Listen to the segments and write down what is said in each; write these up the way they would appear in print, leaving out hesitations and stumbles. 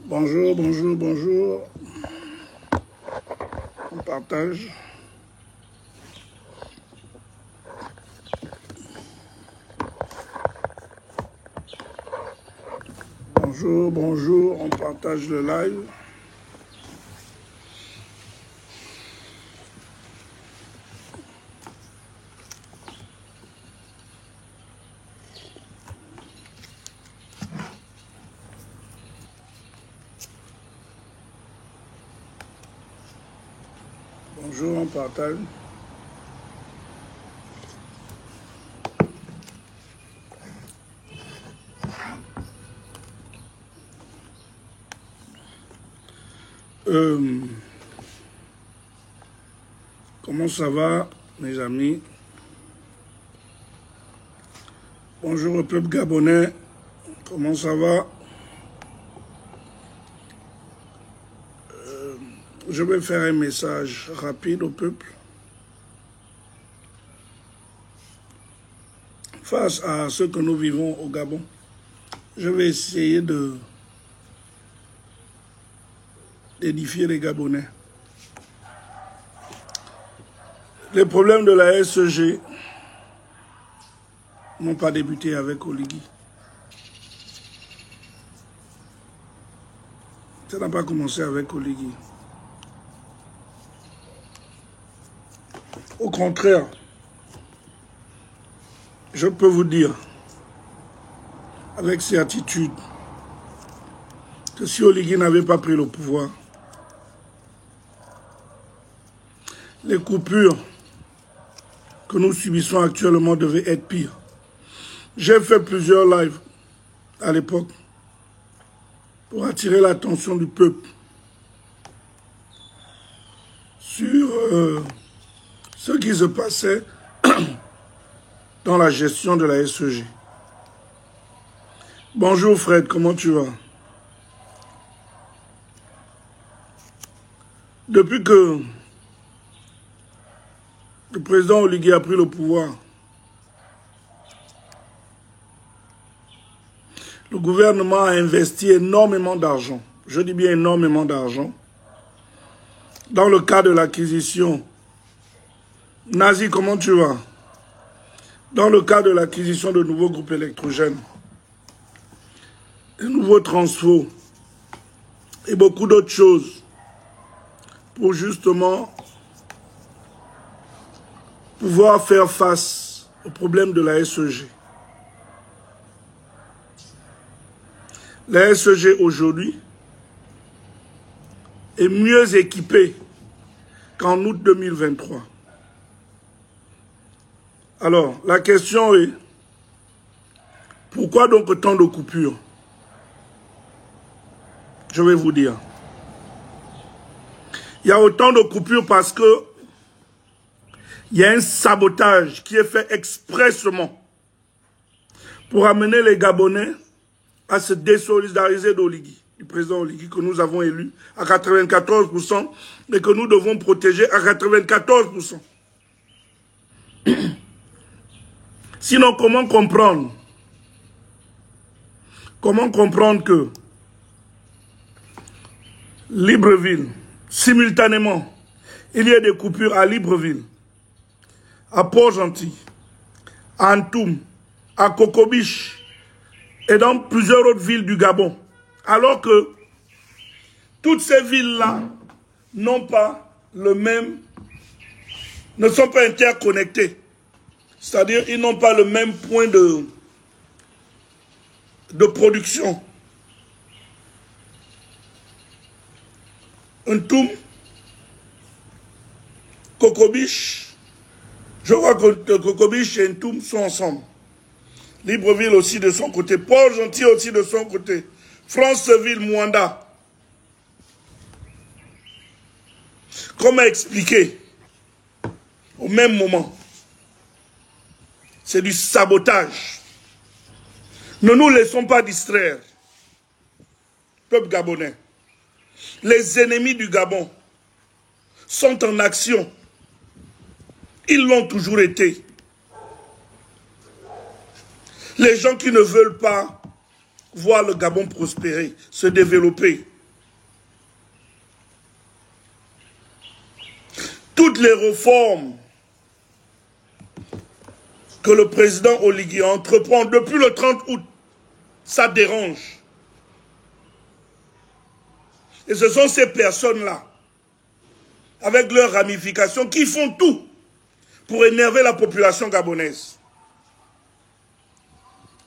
Bonjour, bonjour, bonjour. On partage. Bonjour, bonjour. On partage le live. Bonjour, on partage. Comment ça va, mes amis? Bonjour au peuple gabonais. Comment ça va? Je vais faire un message rapide au peuple. Face à ce que nous vivons au Gabon, je vais essayer d'édifier les Gabonais. Les problèmes de la SEG n'ont pas débuté avec Oligui. Ça n'a pas commencé avec Oligui. Au contraire, je peux vous dire avec certitude que si Oligui n'avait pas pris le pouvoir, les coupures que nous subissons actuellement devaient être pires. J'ai fait plusieurs lives à l'époque pour attirer l'attention du peuple sur ce qui se passait dans la gestion de la SEG. Bonjour Fred, comment tu vas? Depuis que le président Oligui a pris le pouvoir, le gouvernement a investi énormément d'argent, je dis bien énormément d'argent, dans le cadre de l'acquisition. Nazi, comment tu vas? Dans le cadre de l'acquisition de nouveaux groupes électrogènes, de nouveaux transfos et beaucoup d'autres choses pour justement pouvoir faire face aux problèmes de la SEG. La SEG aujourd'hui est mieux équipée qu'en août 2023. Alors, la question est, pourquoi donc autant de coupures? Je vais vous dire. Il y a autant de coupures parce que il y a un sabotage qui est fait expressément pour amener les Gabonais à se désolidariser d'Oligui, du président Oligui que nous avons élu à 94% et que nous devons protéger à 94%. Sinon, comment comprendre que Libreville, simultanément, il y a des coupures à Libreville, à Port-Gentil, à Antoum, à Kokobiche et dans plusieurs autres villes du Gabon. Alors que toutes ces villes-là n'ont pas le même, ne sont pas interconnectées. C'est-à-dire ils n'ont pas le même point de production. Antoum, Kokobiche, je vois que Kokobiche et Antoum sont ensemble. Libreville aussi de son côté, Port-Gentil aussi de son côté, Franceville, Mwanda. Comment expliquer au même moment? C'est du sabotage. Ne nous laissons pas distraire, peuple gabonais. Les ennemis du Gabon sont en action. Ils l'ont toujours été. Les gens qui ne veulent pas voir le Gabon prospérer, se développer, toutes les réformes que le président Oligui entreprend depuis le 30 août, ça dérange. Et ce sont ces personnes-là, avec leurs ramifications, qui font tout pour énerver la population gabonaise.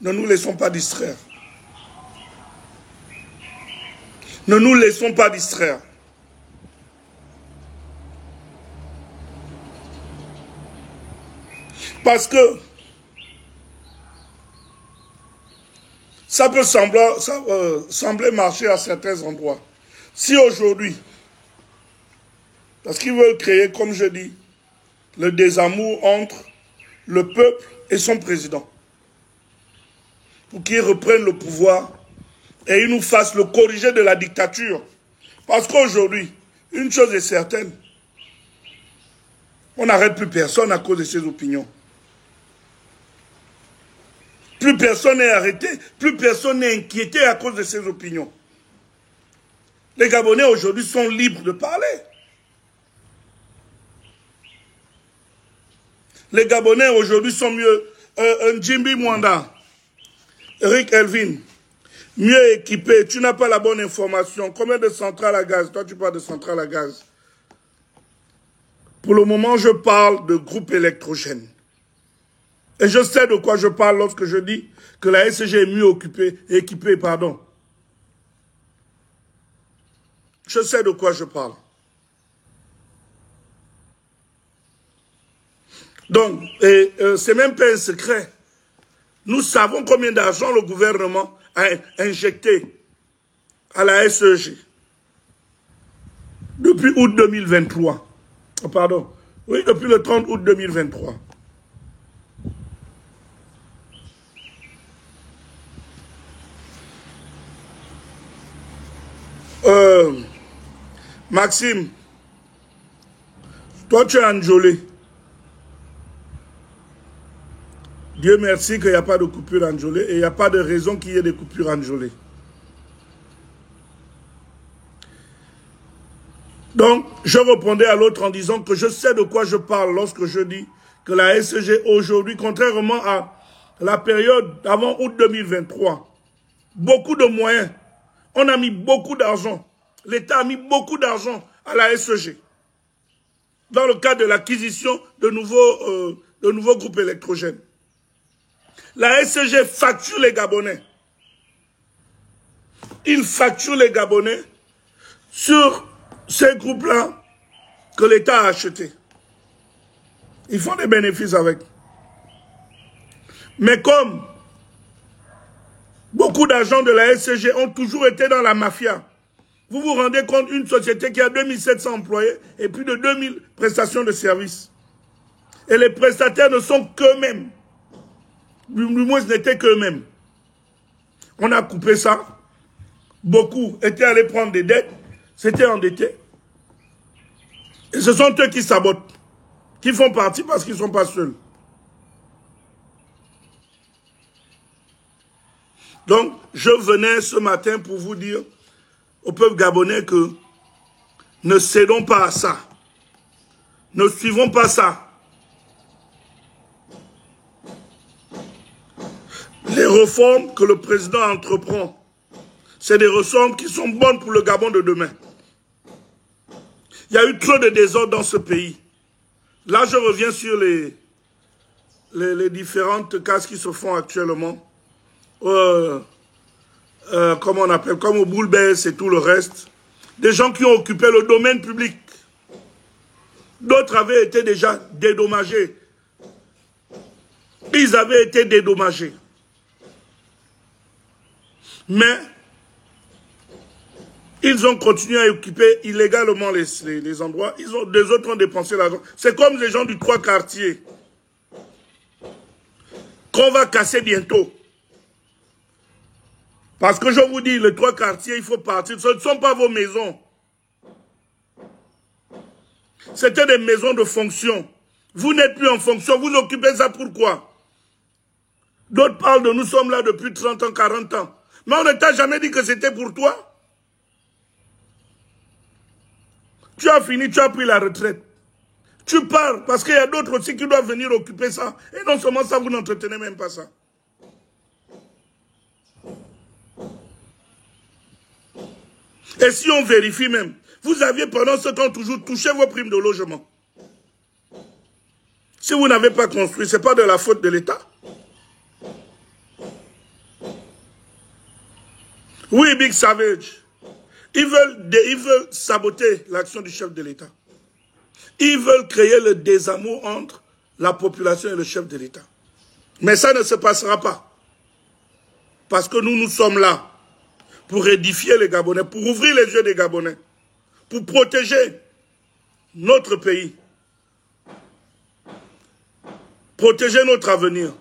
Ne nous laissons pas distraire. Ne nous laissons pas distraire. Parce que ça peut sembler marcher à certains endroits. Si aujourd'hui, parce qu'ils veulent créer, comme je dis, le désamour entre le peuple et son président, pour qu'il reprenne le pouvoir et il nous fasse le corriger de la dictature. Parce qu'aujourd'hui, une chose est certaine, on n'arrête plus personne à cause de ses opinions. Plus personne n'est arrêté, plus personne n'est inquiété à cause de ses opinions. Les Gabonais aujourd'hui sont libres de parler. Les Gabonais aujourd'hui sont mieux. Njimbi Mwanda, Eric Elvin, mieux équipés. Tu n'as pas la bonne information. Combien de centrales à gaz? Toi, tu parles de centrales à gaz. Pour le moment, je parle de groupes électrogènes. Et je sais de quoi je parle lorsque je dis que la SG est mieux équipée. Je sais de quoi je parle. Donc, c'est même pas un secret. Nous savons combien d'argent le gouvernement a injecté à la SEG depuis août 2023. Oh, pardon. Oui, depuis le 30 août 2023. Maxime, toi tu es enjolé. Dieu merci qu'il n'y a pas de coupure enjolée et il n'y a pas de raison qu'il y ait des coupures enjolées. Donc, je répondais à l'autre en disant que je sais de quoi je parle lorsque je dis que la SG aujourd'hui, contrairement à la période avant août 2023, beaucoup de moyens, on a mis beaucoup d'argent. L'État a mis beaucoup d'argent à la SEG dans le cadre de l'acquisition de nouveaux groupes électrogènes. La SEG facture les Gabonais. Il facture les Gabonais sur ces groupes-là que l'État a achetés. Ils font des bénéfices avec. Mais comme beaucoup d'agents de la SEG ont toujours été dans la mafia, vous vous rendez compte, une société qui a 2700 employés et plus de 2000 prestations de services. Et les prestataires ne sont qu'eux-mêmes. Du moins, ce n'était qu'eux-mêmes. On a coupé ça. Beaucoup étaient allés prendre des dettes, s'étaient endettés. Et ce sont eux qui sabotent, qui font partie parce qu'ils ne sont pas seuls. Donc, je venais ce matin pour vous dire au peuple gabonais que ne cédons pas à ça. Ne suivons pas ça. Les réformes que le président entreprend, c'est des réformes qui sont bonnes pour le Gabon de demain. Il y a eu trop de désordre dans ce pays. Là, je reviens sur les différentes cases qui se font actuellement. Comment on appelle, comme au Boulbès et tout le reste. Des gens qui ont occupé le domaine public. D'autres avaient été déjà dédommagés. Ils avaient été dédommagés. Mais ils ont continué à occuper illégalement les endroits. Des autres ont dépensé l'argent. C'est comme les gens du 3 quartiers qu'on va casser bientôt. Parce que je vous dis, les 3 quartiers, il faut partir. Ce ne sont pas vos maisons. C'était des maisons de fonction. Vous n'êtes plus en fonction. Vous occupez ça pourquoi? D'autres parlent de nous sommes là depuis 30 ans, 40 ans. Mais on ne t'a jamais dit que c'était pour toi. Tu as fini, tu as pris la retraite. Tu parles, parce qu'il y a d'autres aussi qui doivent venir occuper ça. Et non seulement ça, vous n'entretenez même pas ça. Et si on vérifie même, vous aviez pendant ce temps toujours touché vos primes de logement. Si vous n'avez pas construit, ce n'est pas de la faute de l'État. Oui, Big Savage. Ils veulent saboter l'action du chef de l'État. Ils veulent créer le désamour entre la population et le chef de l'État. Mais ça ne se passera pas. Parce que nous sommes là pour édifier les Gabonais, pour ouvrir les yeux des Gabonais, pour protéger notre pays, protéger notre avenir.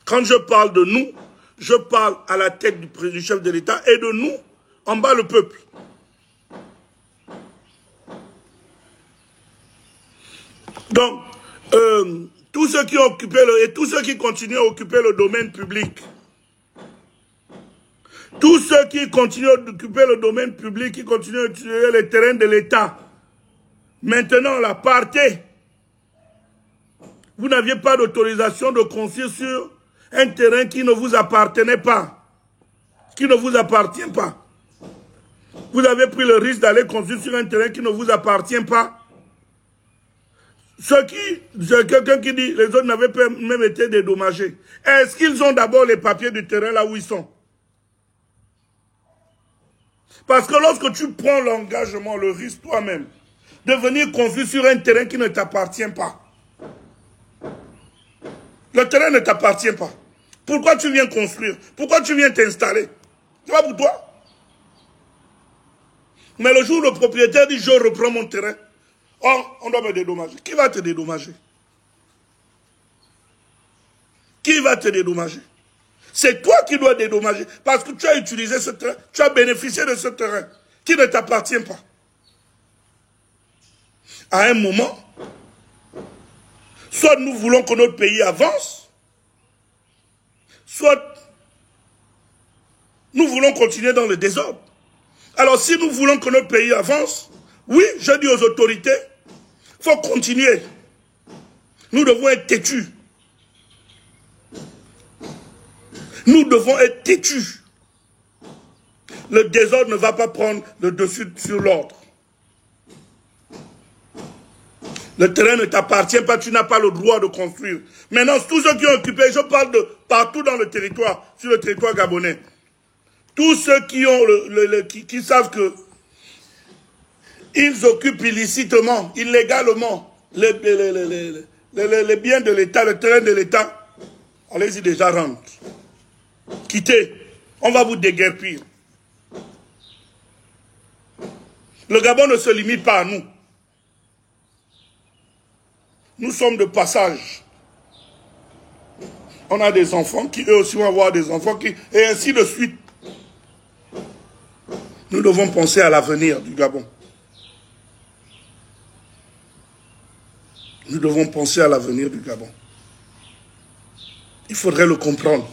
Quand je parle de nous, je parle à la tête du chef de l'État et de nous, en bas le peuple. Donc, tous ceux qui ont occupé et tous ceux qui continuent à occuper le domaine public, tous ceux qui continuent d'occuper le domaine public, qui continuent d'utiliser les terrains de l'État, maintenant, la partez. Vous n'aviez pas d'autorisation de construire sur un terrain qui ne vous appartenait pas, qui ne vous appartient pas. Vous avez pris le risque d'aller construire sur un terrain qui ne vous appartient pas. Quelqu'un qui dit les autres n'avaient pas même été dédommagés. Est-ce qu'ils ont d'abord les papiers du terrain là où ils sont? Parce que lorsque tu prends l'engagement, le risque toi-même, de venir construire sur un terrain qui ne t'appartient pas, le terrain ne t'appartient pas. Pourquoi tu viens construire? Pourquoi tu viens t'installer? C'est pas pour toi. Mais le jour où le propriétaire dit je reprends mon terrain, oh, on doit me dédommager. Qui va te dédommager? Qui va te dédommager? C'est toi qui dois dédommager. Parce que tu as utilisé ce terrain, tu as bénéficié de ce terrain qui ne t'appartient pas. À un moment, soit nous voulons que notre pays avance, soit nous voulons continuer dans le désordre. Alors si nous voulons que notre pays avance, oui, je dis aux autorités, il faut continuer. Nous devons être têtus. Nous devons être têtus. Le désordre ne va pas prendre le dessus sur l'ordre. Le terrain ne t'appartient pas, tu n'as pas le droit de construire. Maintenant, tous ceux qui ont occupé, je parle de partout dans le territoire, sur le territoire gabonais. Tous ceux qui ont qui savent que ils occupent illicitement, illégalement les biens de l'État, le terrain de l'État, allez-y déjà rentre. Quittez, on va vous déguerpir. Le Gabon ne se limite pas à nous. Nous sommes de passage. On a des enfants qui eux aussi vont avoir des enfants et ainsi de suite. Nous devons penser à l'avenir du Gabon. Nous devons penser à l'avenir du Gabon. Il faudrait le comprendre.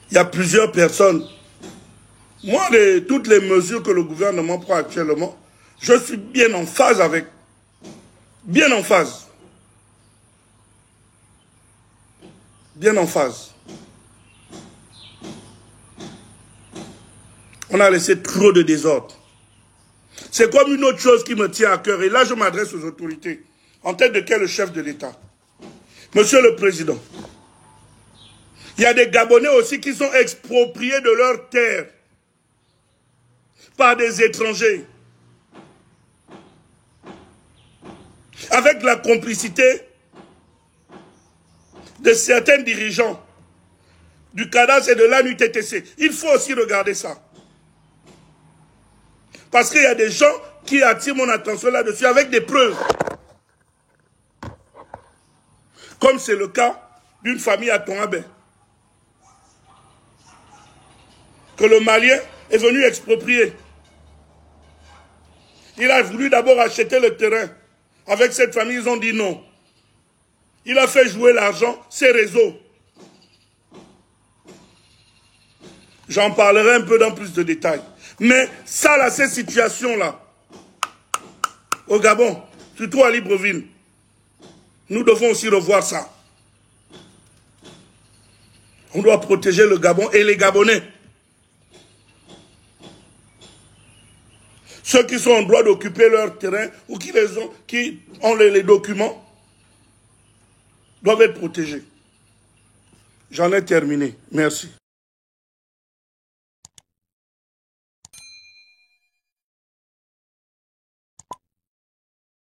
Il y a plusieurs personnes. Moi, toutes les mesures que le gouvernement prend actuellement, je suis bien en phase avec. Bien en phase. Bien en phase. On a laissé trop de désordre. C'est comme une autre chose qui me tient à cœur. Et là, je m'adresse aux autorités. En tête de quel? Le chef de l'État. Monsieur le Président. Il y a des Gabonais aussi qui sont expropriés de leurs terres par des étrangers. Avec la complicité de certains dirigeants du cadastre et de l'ANUTTC. Il faut aussi regarder ça. Parce qu'il y a des gens qui attirent mon attention là-dessus avec des preuves. Comme c'est le cas d'une famille à Tongabé. Que le Malien est venu exproprier. Il a voulu d'abord acheter le terrain. Avec cette famille, ils ont dit non. Il a fait jouer l'argent, ses réseaux. J'en parlerai un peu dans plus de détails. Mais ça, là, ces situations-là, au Gabon, surtout à Libreville, nous devons aussi revoir ça. On doit protéger le Gabon et les Gabonais. Ceux qui sont en droit d'occuper leur terrain ou qui ont les documents doivent être protégés. J'en ai terminé. Merci.